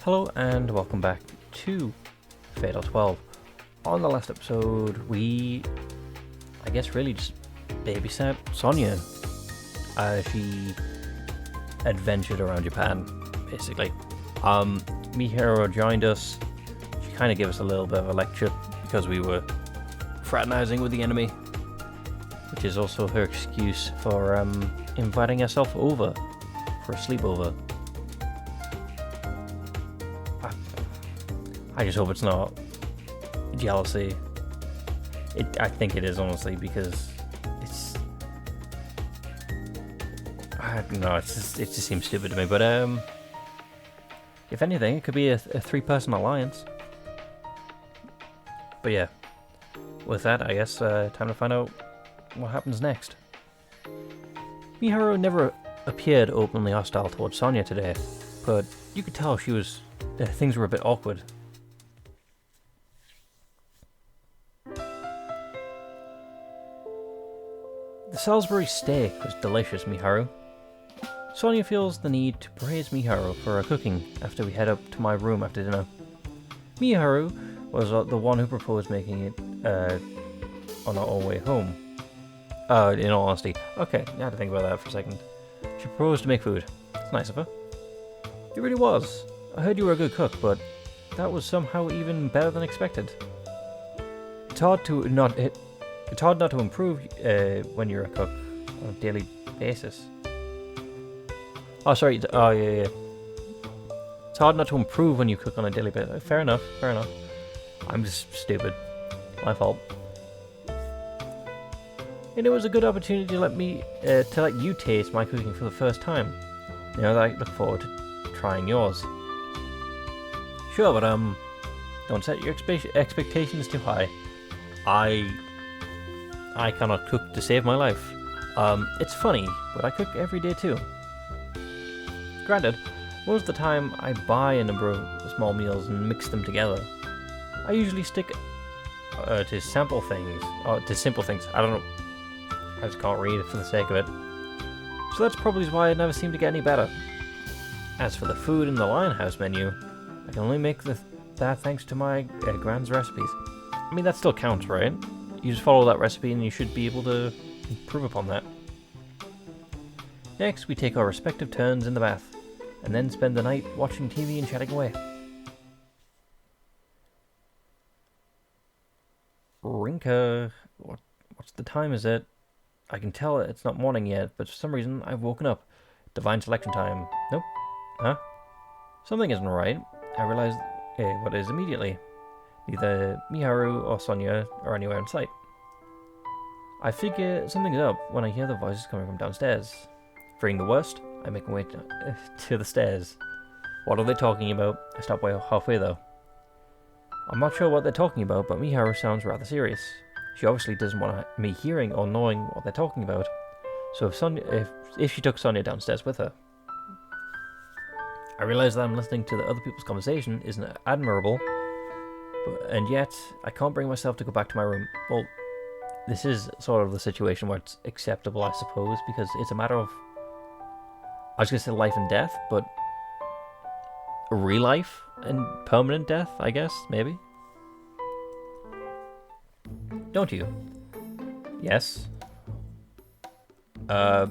Hello and welcome back to Fatal 12. On the last episode, we, I guess, really just babysat Sonya as she adventured around Japan, basically. Mihiro joined us. She kind of gave us a little bit of a lecture because we were fraternizing with the enemy, which is also her excuse for inviting herself over for a sleepover. I just hope it's not jealousy. I think it is, honestly, because I don't know, it just seems stupid to me. But if anything, it could be a three-person alliance. But yeah, with that, I guess time to find out what happens next. Mihiro never appeared openly hostile towards Sonya today, but you could tell she was things were a bit awkward. The Salisbury steak was delicious, Miharu. Sonya feels the need to praise Miharu for her cooking after we head up to my room after dinner. Miharu was the one who proposed making it on our own way home. In all honesty. Okay, I had to think about that for a second. She proposed to make food. It's nice of her. It really was. I heard you were a good cook, but that was somehow even better than expected. It's hard not to improve when you're a cook on a daily basis. Oh, sorry. Oh, yeah. It's hard not to improve when you cook on a daily basis. Fair enough. I'm just stupid. My fault. And it was a good opportunity to let you taste my cooking for the first time. You know, I look forward to trying yours. Sure, but don't set your expectations too high. I cannot cook to save my life. It's funny, but I cook every day too. Granted, most of the time I buy a number of small meals and mix them together. I usually stick to simple things. I don't know. I just can't read it for the sake of it. So that's probably why I never seem to get any better. As for the food in the Lionhouse menu, I can only make that thanks to my Grand's recipes. I mean, that still counts, right? You just follow that recipe and you should be able to improve upon that. Next, we take our respective turns in the bath, and then spend the night watching TV and chatting away. Rinka, what's the time is it? I can tell it's not morning yet, but for some reason I've woken up. Divine selection time. Nope. Huh? Something isn't right. I realized what it is immediately. Neither Miharu or Sonya are anywhere in sight. I figure something's up when I hear the voices coming from downstairs. Fearing the worst, I make my way to the stairs. What are they talking about? I stop halfway though. I'm not sure what they're talking about, but Miharu sounds rather serious. She obviously doesn't want me hearing or knowing what they're talking about. So if she took Sonya downstairs with her. I realize that I'm listening to the other people's conversation isn't admirable. And yet, I can't bring myself to go back to my room. Well, this is sort of the situation where it's acceptable, I suppose, because it's a matter of, I was going to say life and death, but real life and permanent death, I guess, maybe? Don't you? Yes. I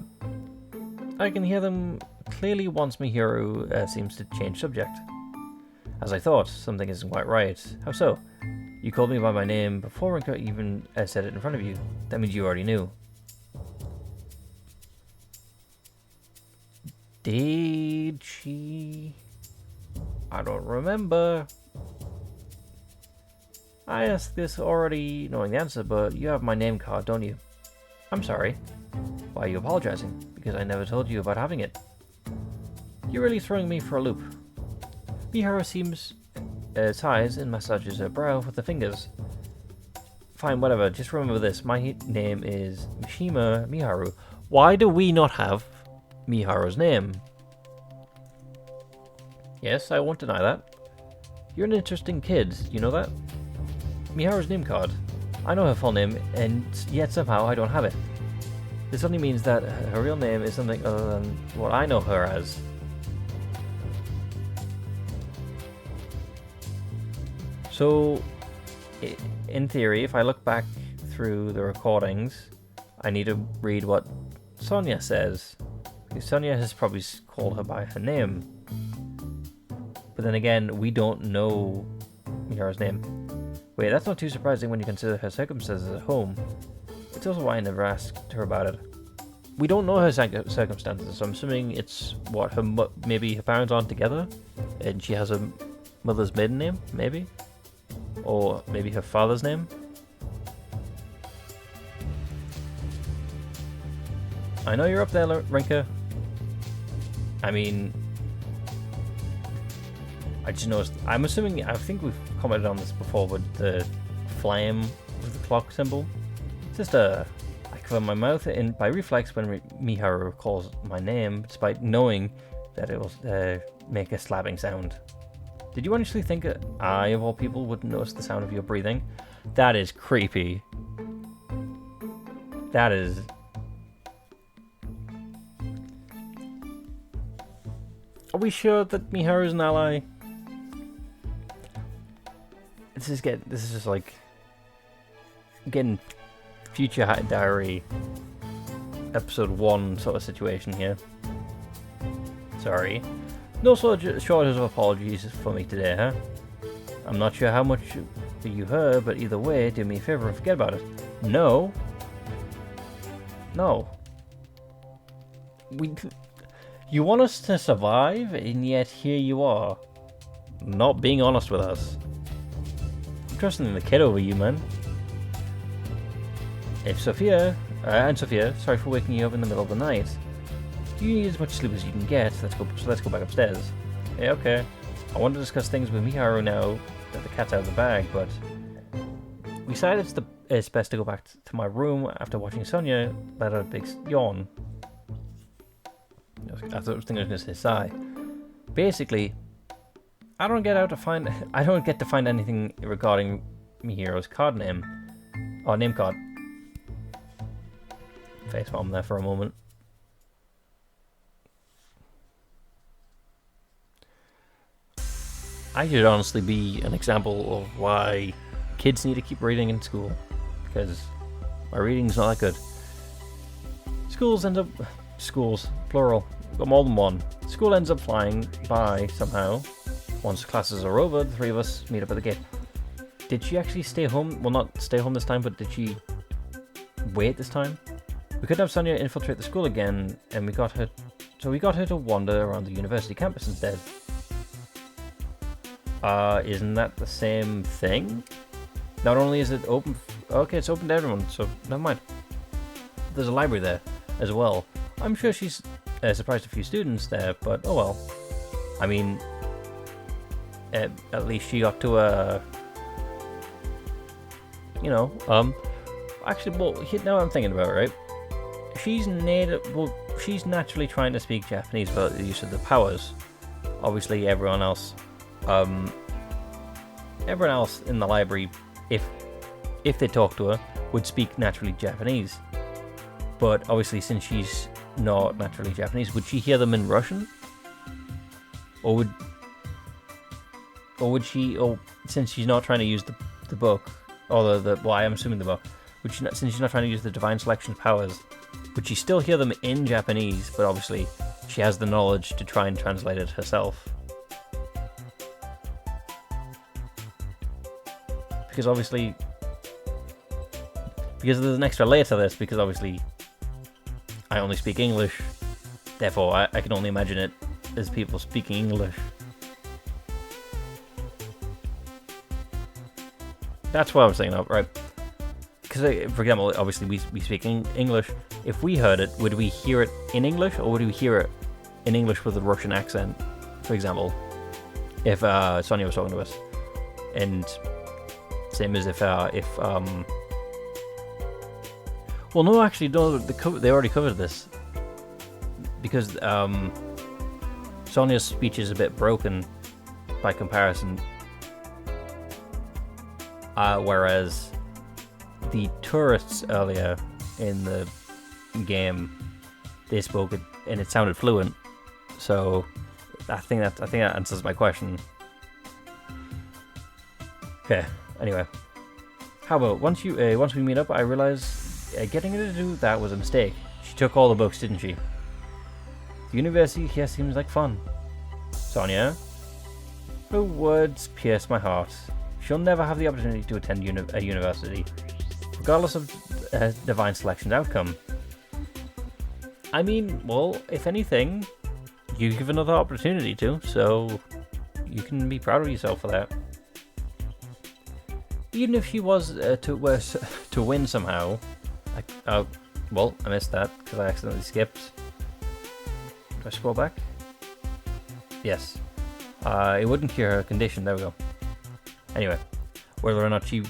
can hear them clearly once Mihiru seems to change subject. As I thought, something isn't quite right. How so? You called me by my name before Rinka even said it in front of you. That means you already knew. Did she? I don't remember. I asked this already knowing the answer, but you have my name card, don't you? I'm sorry. Why are you apologizing? Because I never told you about having it. You're really throwing me for a loop. Miharu seems sighs and massages her brow with the fingers. Fine, whatever. Just remember this. My name is Mishima Miharu. Why do we not have Miharu's name? Yes, I won't deny that. You're an interesting kid. You know that? Miharu's name card. I know her full name, and yet somehow I don't have it. This only means that her real name is something other than what I know her as. So, in theory, if I look back through the recordings, I need to read what Sonya says. Because Sonya has probably called her by her name. But then again, we don't know Miharu's name. Wait, that's not too surprising when you consider her circumstances at home. It's also why I never asked her about it. We don't know her circumstances, so I'm assuming it's what maybe her parents aren't together, and she has a mother's maiden name, maybe, or maybe her father's name. I know you're up there, Rinka. I mean, I just noticed. I'm assuming. I think we've commented on this before, but the flame with the clock symbol. It's just I cover my mouth by reflex when Miharu calls my name, despite knowing that it will make a slapping sound. Did you honestly think I, of all people, would notice the sound of your breathing? That is creepy. That is. Are we sure that Miharu's an ally? This is just like getting Future Diary episode 1 sort of situation here. Sorry. No shortage of apologies for me today, huh? I'm not sure how much you heard, but either way, do me a favor and forget about it. No. No. You want us to survive, and yet here you are, not being honest with us. I'm trusting the kid over you, man. Sophia, sorry for waking you up in the middle of the night. You need as much sleep as you can get. Let's go back upstairs. Yeah, okay. I want to discuss things with Miharu now that the cat's out of the bag, but we decided it's best to go back to my room after watching Sonya let out a big yawn. I was thinking I was going to say sigh. Basically, I don't get to find anything regarding Miharu's card name or name card. Facepalm there for a moment. I should honestly be an example of why kids need to keep reading in school, because my reading's not that good. Schools, plural, got more than one. School ends up flying by somehow. Once classes are over, the three of us meet up at the gate. Did she actually stay home? Well, not stay home this time, but did she wait this time? We couldn't have Sonya infiltrate the school again, and we got her to wander around the university campus instead. Isn't that the same thing? Not only is it open... Okay, it's open to everyone, so never mind. There's a library there as well. I'm sure she's surprised a few students there, but oh well. I mean, at least she got to actually, well, now I'm thinking about it, right? She's naturally trying to speak Japanese without the use of the powers. Obviously, everyone else in the library, if they talk to her, would speak naturally Japanese. But obviously, since she's not naturally Japanese, would she hear them in Russian? Or since she's not trying to use the book, or well, I'm assuming the book, since she's not trying to use the divine selection powers, would she still hear them in Japanese? But obviously, she has the knowledge to try and translate it herself. Because there's an extra layer to this, because obviously I only speak English, therefore I can only imagine it as people speaking English. That's what I was thinking of, right? Because, for example, obviously we speak English. If we heard it, would we hear it in English, or would we hear it in English with a Russian accent, for example? If Sonya was talking to us. And same as if well, no, actually, no, they already covered this. Because Sonya's speech is a bit broken by comparison. Whereas the tourists earlier in the game, they spoke it and it sounded fluent. So I think that answers my question. Okay, anyway. How about, once we meet up, I realize getting her to do that was a mistake. She took all the books, didn't she? The university here seems like fun. Sonya? Her words pierce my heart. She'll never have the opportunity to attend a university, regardless of divine selection's outcome. I mean, well, if anything, you give another opportunity to, so you can be proud of yourself for that. Even if she was to win somehow, well, I missed that because I accidentally skipped. Do I scroll back? Yes. It wouldn't cure her condition. There we go. Anyway, whether or not she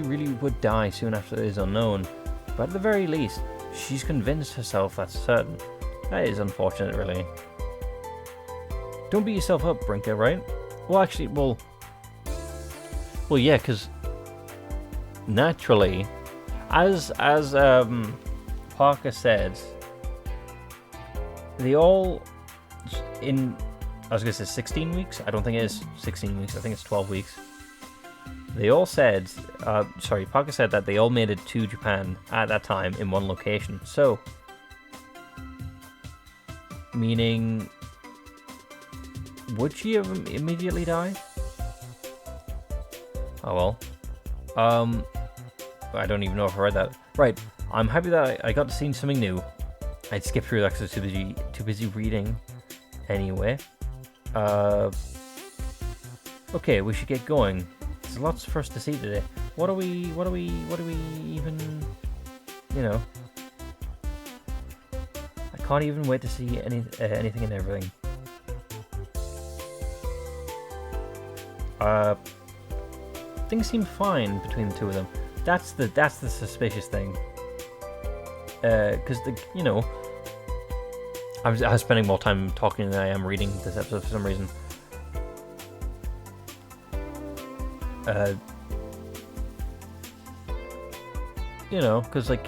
really would die soon after is unknown, but at the very least, she's convinced herself that's certain. That is unfortunate, really. Don't beat yourself up, Brinker, right? Well, actually, well, yeah, because naturally, as Parker said, they all I was going to say 16 weeks. I don't think it is 16 weeks. I think it's 12 weeks. They all said, Parker said that they all made it to Japan at that time in one location. So, meaning, would she have immediately die? Oh well. I don't even know if I read that. Right, I'm happy that I got to see something new. I'd skip through that because I was too busy reading. Anyway. Okay, we should get going. There's lots for us to see today. What do we even, you know? I can't even wait to see anything and everything. Things seem fine between the two of them. That's the suspicious thing. Because I was spending more time talking than I am reading this episode for some reason. Because like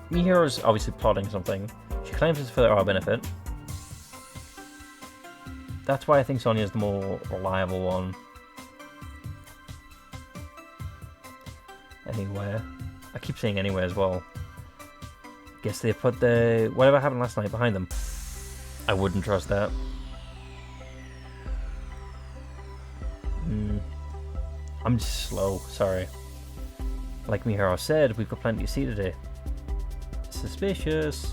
Mihiro's obviously plotting something. She claims it's for our benefit. That's why I think Sonya is the more reliable one. Anywhere. I keep saying anywhere as well. Guess they put whatever happened last night behind them. I wouldn't trust that. I'm just slow, sorry. Like Mihiro said, we've got plenty to see today. Suspicious.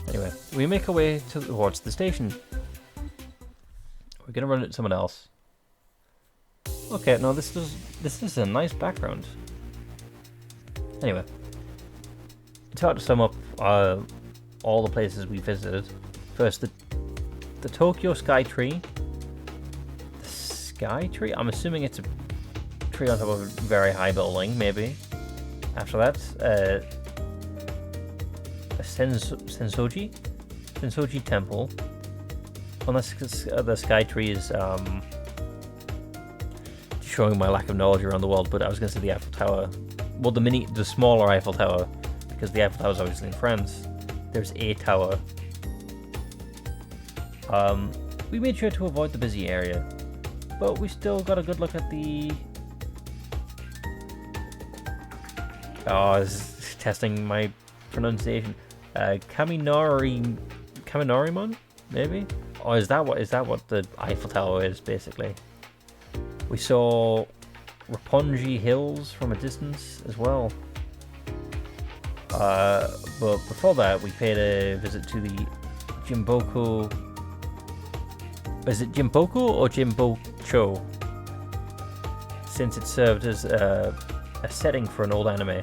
Anyway, we make our way towards the station. We're gonna run into someone else. Okay, no, this is a nice background. Anyway, it's hard to sum up all the places we visited. First, the Tokyo Sky Tree. The Sky Tree? I'm assuming it's a tree on top of a very high building, maybe. After that, a Sensoji Temple. Unless the Sky Tree is showing my lack of knowledge around the world, but I was going to say the Eiffel Tower. Well, the smaller Eiffel Tower, because the Eiffel Tower is obviously in France. There's a tower. We made sure to avoid the busy area, but we still got a good look at the. Oh, this is testing my pronunciation. Kaminorimon, maybe? Or is that what the Eiffel Tower is, basically? We saw Roppongi Hills from a distance as well. But before that, we paid a visit to the Jimboku. Is it Jimboku or Jimbocho? Since it served as a setting for an old anime.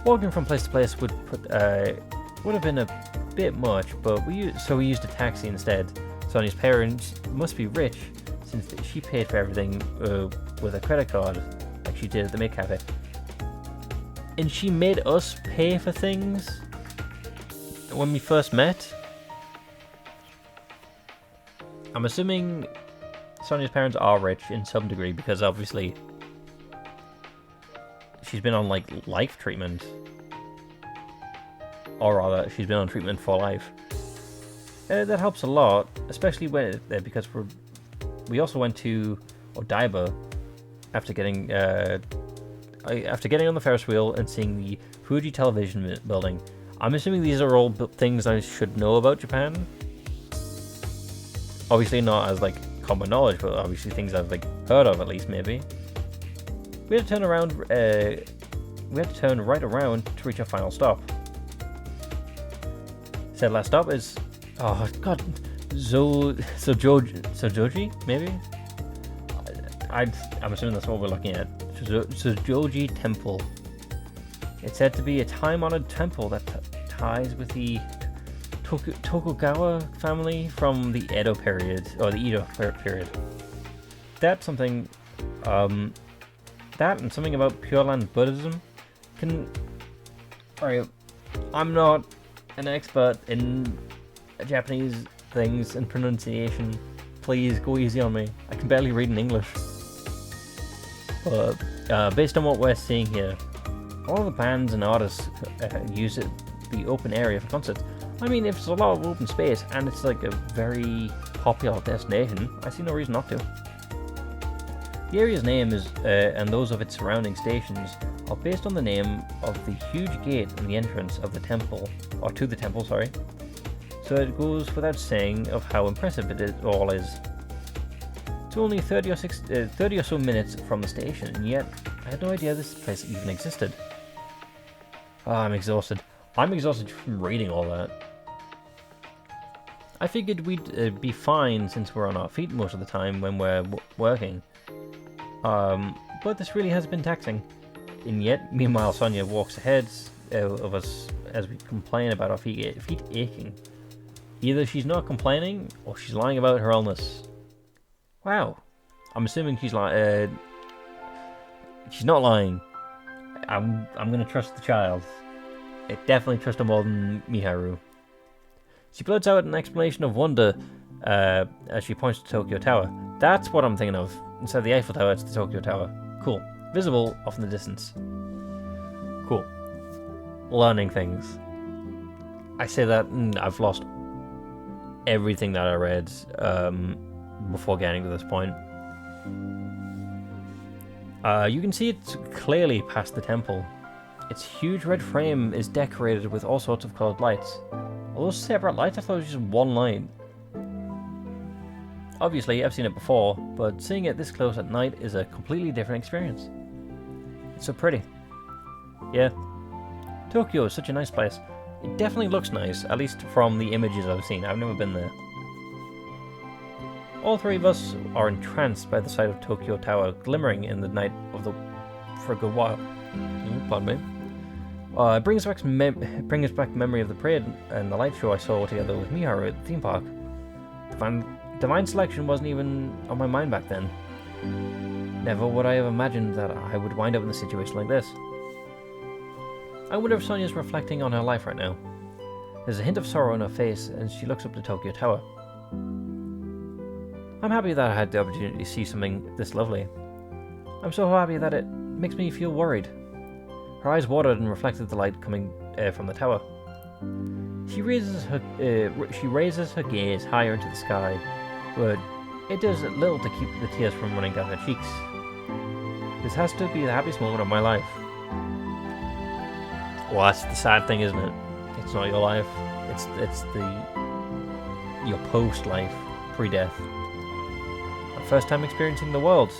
Walking from place to place would have been a bit much, but we used a taxi instead. Sonya's parents must be rich, since she paid for everything with a credit card, like she did at the Maid Cafe. And she made us pay for things when we first met. I'm assuming Sonya's parents are rich in some degree, because obviously she's been on like life treatment, or rather she's been on treatment for life. That helps a lot, especially when because we also went to Odaiba after getting on the Ferris wheel and seeing the Fuji television building. I'm assuming these are all things I should know about Japan. Obviously not as like common knowledge, but obviously things I've like heard of at least maybe. We had to turn around. We had to turn right around to reach our final stop. Said last stop is, oh god, Sojoji maybe. I'm assuming that's what we're looking at. Sojoji Temple. It's said to be a time-honored temple that ties with the Tokugawa family from the Edo period, or the Edo period. That's something, that and something about Pure Land Buddhism Alright, I'm not an expert in Japanese things and pronunciation. Please go easy on me. I can barely read in English. But based on what we're seeing here, all the bands and artists use the open area for concerts. I mean, if it's a lot of open space and it's like a very popular destination, I see no reason not to. The area's name is, and those of its surrounding stations, are based on the name of the huge gate in the entrance of the temple, or to the temple, sorry. So it goes without saying of how impressive it all is. It's only 30 or so minutes from the station, and yet I had no idea this place even existed. I'm exhausted. I'm exhausted from reading all that. I figured we'd be fine since we're on our feet most of the time when we're working. But this really has been taxing. And yet, meanwhile, Sonya walks ahead of us as we complain about our feet aching. Either she's not complaining, or she's lying about her illness. Wow. I'm assuming she's lying. She's not lying. I'm gonna trust the child. I definitely trust her more than Miharu. She blurts out an explanation of wonder as she points to Tokyo Tower. That's what I'm thinking of. Instead of the Eiffel Tower, it's the Tokyo Tower. Cool. Visible off in the distance. Cool. Learning things. I say that and I've lost everything that I read before getting to this point. You can see it clearly past the temple. Its huge red frame is decorated with all sorts of coloured lights. Are those separate lights? I thought it was just one light. Obviously, I've seen it before, but seeing it this close at night is a completely different experience. It's so pretty. Yeah. Tokyo is such a nice place. It definitely looks nice, at least from the images I've seen. I've never been there. All three of us are entranced by the sight of Tokyo Tower glimmering in the night for a good while. Pardon me. It brings back memory of the parade and the light show I saw together with Miharu at the theme park. Divine Selection wasn't even on my mind back then. Never would I have imagined that I would wind up in a situation like this. I wonder if Sonya's reflecting on her life right now. There's a hint of sorrow in her face as she looks up to Tokyo Tower. I'm happy that I had the opportunity to see something this lovely. I'm so happy that it makes me feel worried. Her eyes watered and reflected the light coming from the tower. She raises her gaze higher into the sky, but it does little to keep the tears from running down her cheeks. This has to be the happiest moment of my life. Well, that's the sad thing, isn't it? It's not your life. It's your post-life, pre-death. My first time experiencing the world.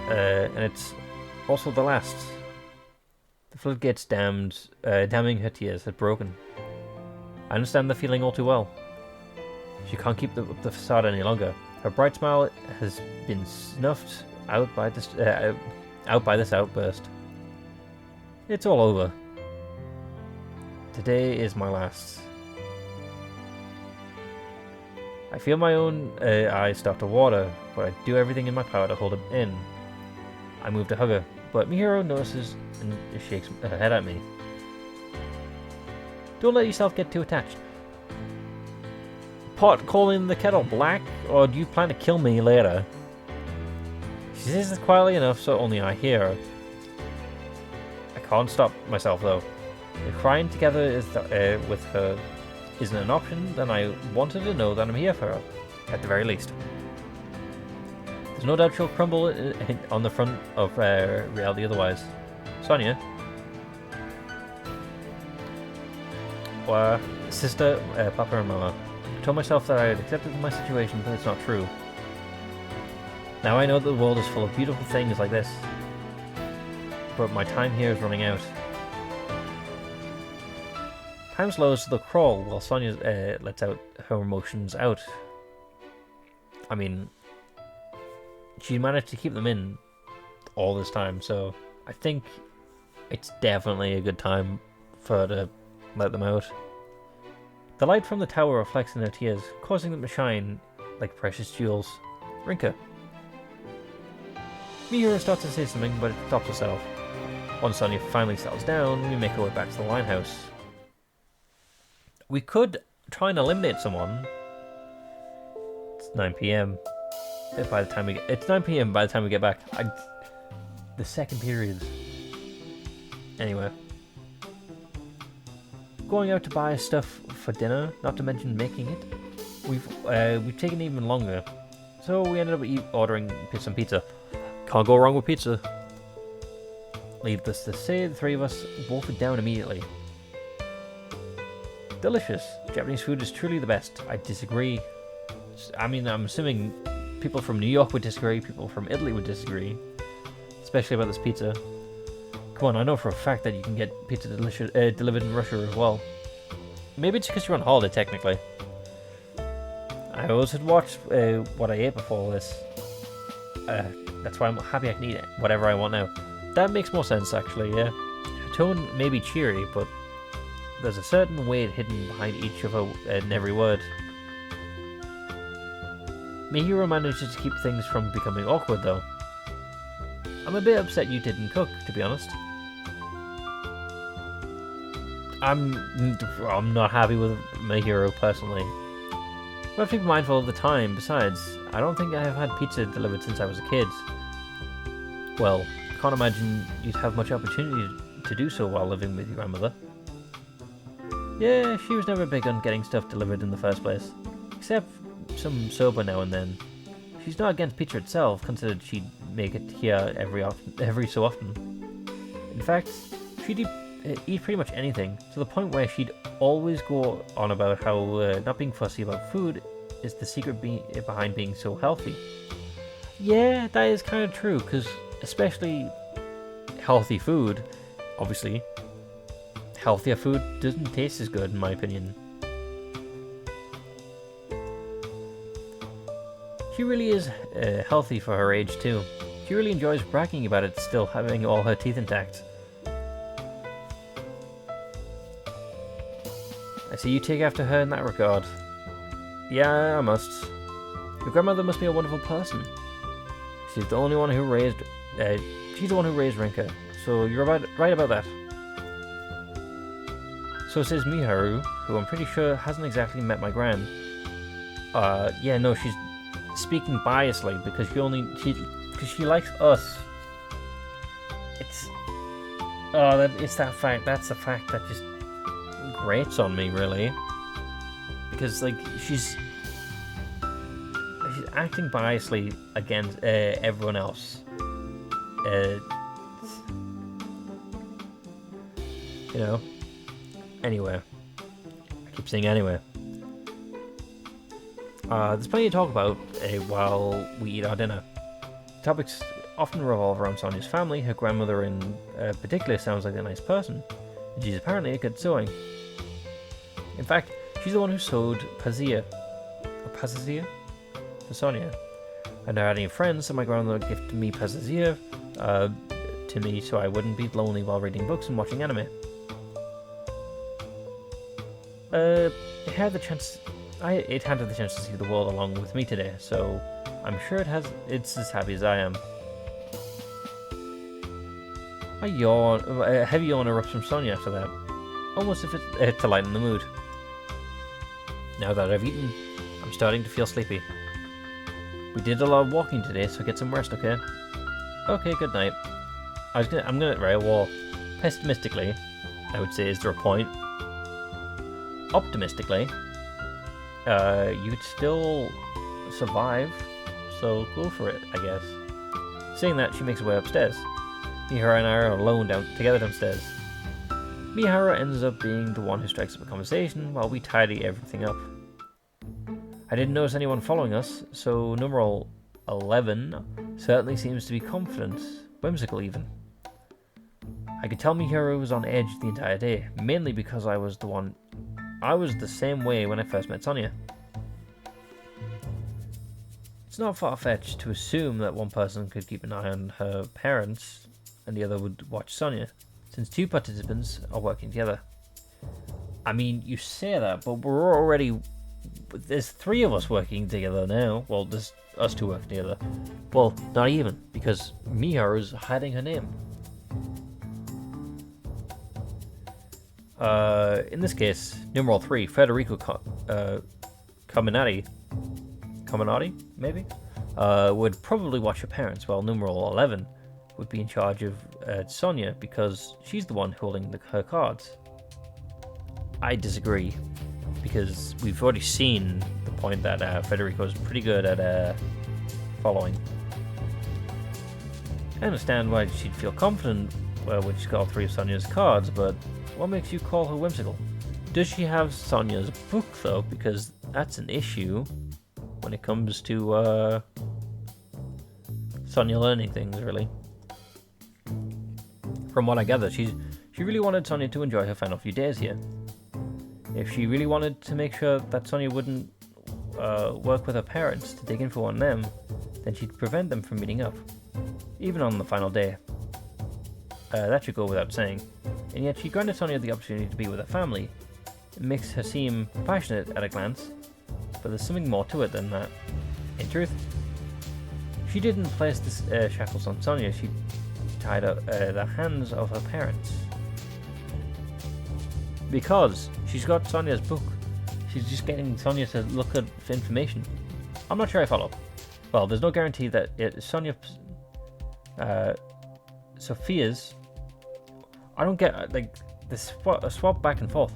And it's also the last. The floodgates damming her tears had broken. I understand the feeling all too well. She can't keep up the facade any longer. Her bright smile has been snuffed out by this outburst. It's all over. Today is my last. I feel my own eyes start to water, but I do everything in my power to hold it in. I move to hug her, but Miharu notices and shakes her head at me. Don't let yourself get too attached. Pot calling the kettle black, or do you plan to kill me later? She says it quietly enough so only I hear her. I can't stop myself though. If crying together with her isn't an option, then I wanted to know that I'm here for her. at the very least. There's no doubt she'll crumble on the front of reality otherwise. Sonya. Sister, Papa and Mama. I told myself that I had accepted my situation, but it's not true. Now I know that the world is full of beautiful things like this. But my time here is running out. Time slows to the crawl while Sonya lets out her emotions out. I mean, she managed to keep them in all this time, so I think it's definitely a good time for her to let them out. The light from the tower reflects in her tears, causing them to shine like precious jewels. Rinka. Mihiro starts to say something, but it stops herself. Once Sonya finally settles down, we make our way back to the linehouse. We could try and eliminate someone. It's 9 p.m. By the time we get, it's 9 p.m. by the time we get back. The second period. Anyway, going out to buy stuff for dinner, not to mention making it. We've taken even longer, so we ended up ordering some pizza. Can't go wrong with pizza. Needless to say, the three of us wolf it down immediately. Delicious. Japanese food is truly the best. I disagree. I mean, I'm assuming people from New York would disagree, people from Italy would disagree. Especially about this pizza. Come on, I know for a fact that you can get pizza delivered in Russia as well. Maybe it's because you're on holiday, technically. I always had watched what I ate before this. That's why I'm happy I can eat whatever I want now. That makes more sense, actually, yeah. Her tone may be cheery, but there's a certain weight hidden behind each of her and every word. Mihiro manages to keep things from becoming awkward, though. I'm a bit upset you didn't cook, to be honest. I'm not happy with Mihiro, personally. We have to be mindful of the time. Besides, I don't think I have had pizza delivered since I was a kid. Well, I can't imagine you'd have much opportunity to do so while living with your grandmother. Yeah, she was never big on getting stuff delivered in the first place. Except some soba now and then. She's not against pizza itself, considered she'd make it here every so often. In fact, she'd eat pretty much anything, to the point where she'd always go on about how not being fussy about food is the secret behind being so healthy. Yeah, that is kind of true, because especially healthy food, obviously, healthier food doesn't taste as good in my opinion. She really is healthy for her age too. She really enjoys bragging about it, still having all her teeth intact. I see you take after her in that regard. Yeah, I must. Your grandmother must be a wonderful person. She's the one who raised Rinka, so you're right about that. So says Miharu, who I'm pretty sure hasn't exactly met my gran. Yeah, no, she's speaking biasly because she likes us. It's that fact. That's a fact that just grates on me, really, because like she's acting biasly against everyone else. You know. Anyway, I keep saying anyway. There's plenty to talk about while we eat our dinner. Topics often revolve around Sonya's family. Her grandmother in particular sounds like a nice person, and she's apparently a good sewing. In fact, she's the one who sewed Pazia for Sonya. I never had any friends, so my grandmother gifted me Pazia to me so I wouldn't be lonely while reading books and watching anime. It had the chance to see the world along with me today, so I'm sure it's as happy as I am. A heavy yawn erupts from Sonya after that, almost if it's to lighten the mood. Now that I've eaten, I'm starting to feel sleepy. We did a lot of walking today, so get some rest, okay? Okay, good night. Pessimistically, I would say, is there a point? Optimistically, you could still survive, so go for it, I guess. Saying that, she makes her way upstairs. Mihara and I are alone together downstairs. Mihara ends up being the one who strikes up a conversation while we tidy everything up. I didn't notice anyone following us, so numeral 11 certainly seems to be confident, whimsical even. I could tell Mihara was on edge the entire day, mainly because I was the same way when I first met Sonya. It's not far-fetched to assume that one person could keep an eye on her parents and the other would watch Sonya, since two participants are working together. I mean, you say that, but there's three of us working together now. Well, there's us two working together. Well, not even, because Miharu's hiding her name. In this case, numeral 3, Federico Caminati, maybe? Would probably watch her parents, while numeral 11 would be in charge of Sonya, because she's the one holding her cards. I disagree, because we've already seen the point that Federico's pretty good at following. I understand why she'd feel confident when she's got all three of Sonya's cards, but what makes you call her whimsical? Does she have Sonya's book, though? Because that's an issue when it comes to Sonya learning things, really. From what I gather, she really wanted Sonya to enjoy her final few days here. If she really wanted to make sure that Sonya wouldn't work with her parents to dig info on them, then she'd prevent them from meeting up, even on the final day. That should go without saying. And yet she granted Sonya the opportunity to be with her family. It makes her seem passionate at a glance, but there's something more to it than that. In truth, she didn't place the shackles on Sonya, she tied up the hands of her parents. Because she's got Sonya's book, she's just getting Sonya to look at information. I'm not sure I follow. Well, there's no guarantee that Sophia's... I don't get, like, this swap back and forth.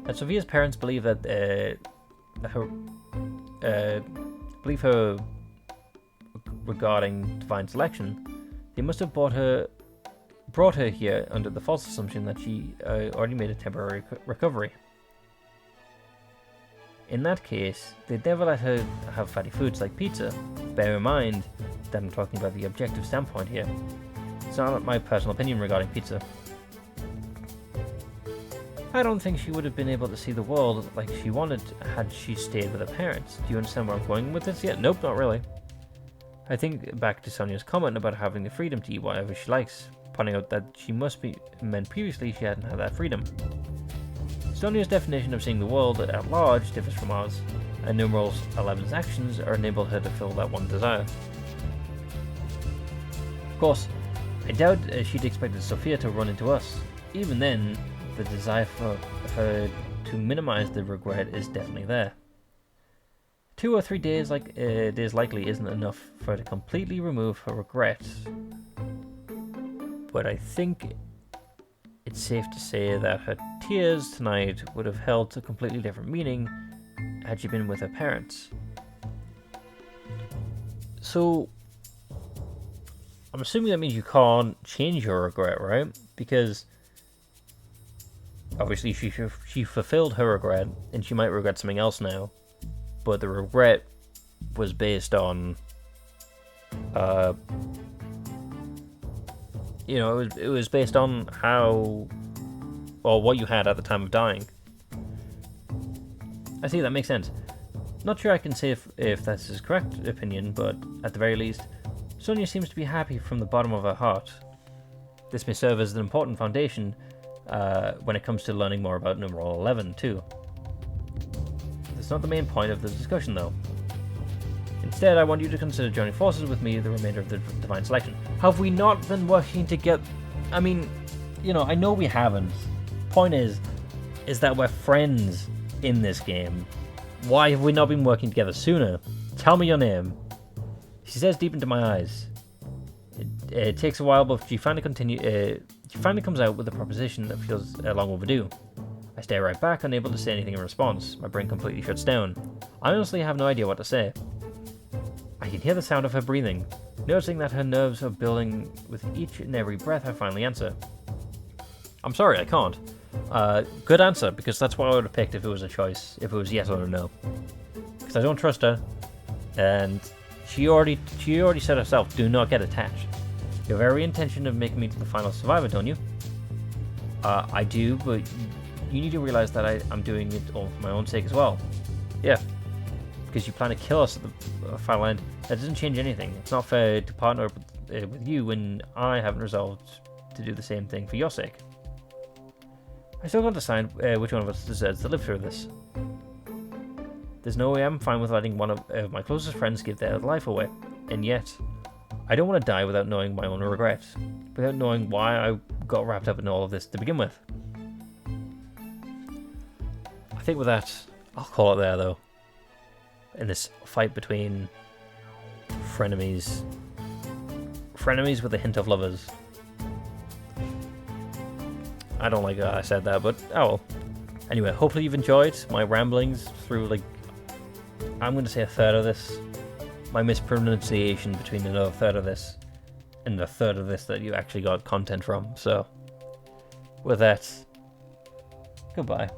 That Sophia's parents believe that her regarding divine selection, they must have brought her here under the false assumption that she already made a temporary recovery. In that case, they'd never let her have fatty foods like pizza. Bear in mind that I'm talking about the objective standpoint here. It's not my personal opinion regarding pizza. I don't think she would have been able to see the world like she wanted had she stayed with her parents. Do you understand where I'm going with this yet? Nope, not really. I think back to Sonya's comment about having the freedom to eat whatever she likes, pointing out that she must be meant previously she hadn't had that freedom. Sonya's definition of seeing the world at large differs from ours, and numerals 11's actions are enabled her to fill that one desire. Of course, I doubt she'd expected Sophia to run into us. Even then, the desire for her to minimize the regret is definitely there. 2 or 3 days likely isn't enough for her to completely remove her regret. But I think it's safe to say that her tears tonight would have held a completely different meaning had she been with her parents. So, I'm assuming that means you can't change your regret, right? Because obviously she fulfilled her regret, and she might regret something else now. But the regret was based on, it was based on how, or what you had at the time of dying. I see, that makes sense. Not sure I can say if that's his correct opinion, but at the very least, Sonya seems to be happy from the bottom of her heart. This may serve as an important foundation when it comes to learning more about numeral 11 too. That's not the main point of the discussion though. Instead, I want you to consider joining forces with me the remainder of the divine selection. Have we not been working together? I mean, I know we haven't. Point is that we're friends in this game. Why have we not been working together sooner? Tell me your name. She says deep into my eyes. It takes a while, but she finally comes out with a proposition that feels long overdue. I stare right back, unable to say anything in response. My brain completely shuts down. I honestly have no idea what to say. I can hear the sound of her breathing, noticing that her nerves are building with each and every breath. I finally answer. I'm sorry, I can't. Good answer, because that's what I would have picked if it was a choice, if it was yes or no. Because I don't trust her, and she already said herself, do not get attached. You have every intention of making me to the final survivor, don't you? I do, but you need to realize that I'm doing it all for my own sake as well. Yeah, because you plan to kill us at the final end. That doesn't change anything. It's not fair to partner with you when I haven't resolved to do the same thing for your sake. I still can't decide which one of us deserves to live through this. There's no way I'm fine with letting one of my closest friends give their life away, and yet I don't want to die without knowing my own regrets, without knowing why I got wrapped up in all of this to begin with. I think with that, I'll call it there though. In this fight between frenemies with a hint of lovers. I don't like that I said that, but oh well. Anyway, hopefully you've enjoyed my ramblings through, like, I'm going to say a third of this. My mispronunciation between another third of this and the third of this that you actually got content from. So, with that, goodbye.